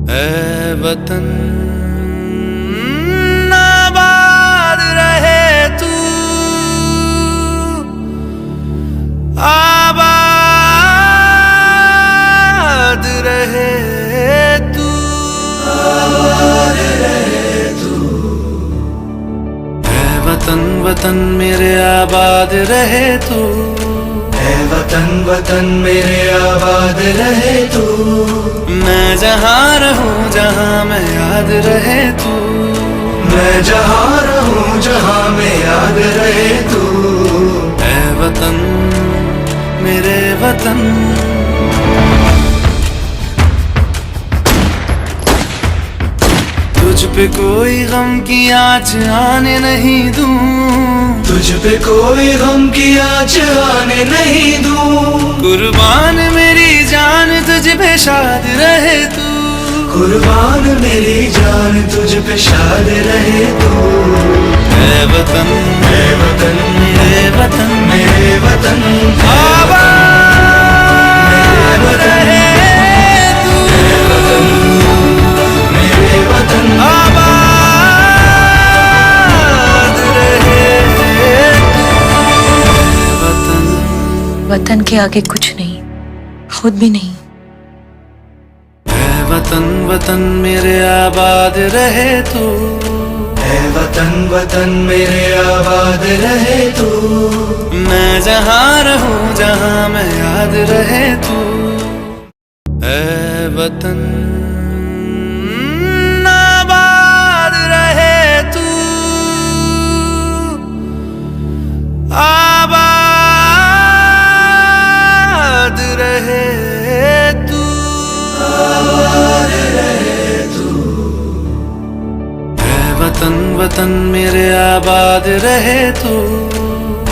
ऐ वतन आबाद रहे तू, आबाद रहे तू, आबाद रहे तू। ऐ वतन वतन मेरे आबाद रहे तू, ऐ वतन वतन मेरे आबाद रहे तू। मैं जहाँ रहूं जहाँ मैं याद रहे तू, मैं जहाँ रहूं जहाँ मैं याद रहे तू। ऐ वतन मेरे वतन, तुझ पे कोई गम की आँच आने नहीं दूं, तुझ पे कोई गम की आँच आने नहीं दूं। कुर्बान मेरी जान तुझ पे शाद रहे तू, कुर्बान मेरी जान तुझ पे शाद रहे तू। ऐ वतन मेरे वतन, मेरे वतन, मेरे वतन आबाद रहे तू, मेरे वतन, मेरे वतन आबाद रहे तू। वतन वतन के आगे कुछ नहीं, खुद भी नहीं। वतन वतन मेरे आबाद रहे तू, ऐ वतन वतन मेरे आबाद रहे तू। मैं जहाँ रहूं जहाँ मैं याद रहे तू। ऐ वतन आबाद रहे तू, आबाद रहे तू, आबाद रहे तू। ऐ वतन वतन मेरे आबाद रहे तू,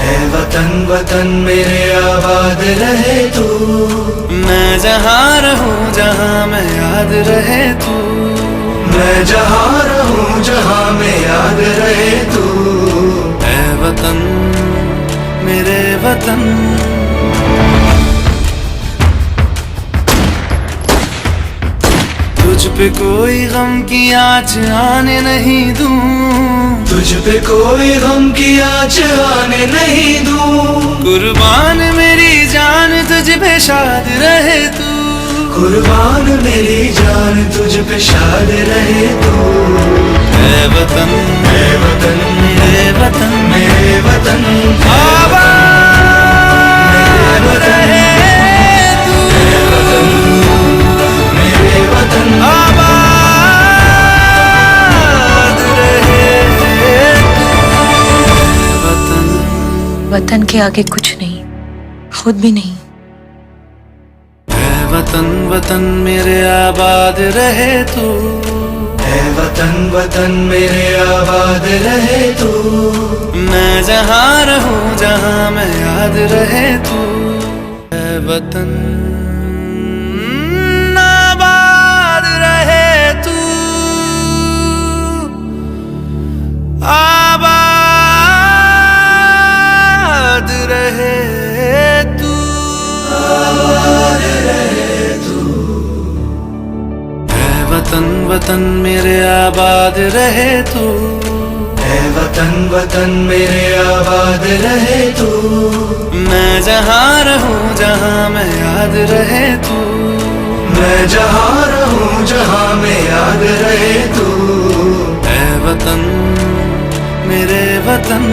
ऐ वतन वतन मेरे आबाद रहे तू। मैं जहाँ रहूं जहाँ मैं याद रहे तू, मैं जहाँ रहूं जहाँ मैं याद रहे तू। ऐ वतन मेरे वतन, तुझ पे कोई गम की आँच आने नहीं दूं, तुझ पे कोई गम की आँच आने नहीं दूं। कुर्बान मेरी जान तुझ पे शाद रहे तू, कुर्बान मेरी जान तुझ पे शाद रहे तू। ऐ वतन मेरे वतन, मेरे वतन, मेरे वतन आबाद रहे तू, मेरे वतन, मेरे वतन आबाद रहे तू। वतन वतन के आगे कुछ नहीं, खुद भी नहीं। वतन वतन मेरे आबाद रहे तू, ऐ वतन वतन मेरे आबाद रहे तू। मैं जहाँ रहूं जहाँ मैं याद रहे तू। ऐ वतन आबाद रहे तू, आबाद रहे तू, आबाद रहे तू। ऐ वतन वतन मेरे आबाद रहे तू, ऐ वतन वतन मेरे आबाद रहे तू। मैं जहाँ रहूं जहाँ मैं याद रहे तू, मैं जहाँ रहूं जहाँ मैं याद रहे तू। ऐ वतन मेरे वतन,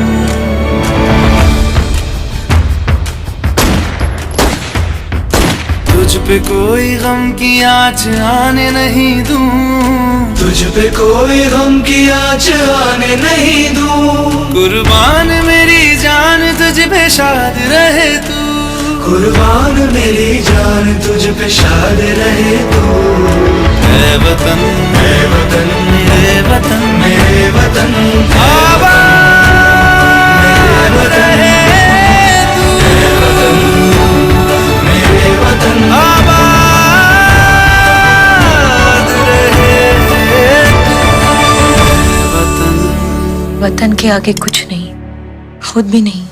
तुझ पे कोई गम की आँच आने नहीं दूं, तुझ पे कोई गम की आँच आने नहीं दूं। कुर्बान मेरी जान तुझ पे शाद रहे तू, कुर्बान मेरी जान तुझ पे शाद रहे तू। ऐ वतन मेरे वतन, मेरे वतन, मेरे वतन आबाद रहे तू, मेरे वतन, मेरे वतन आबाद रहे तू। वतन वतन के आगे कुछ नहीं, खुद भी नहीं।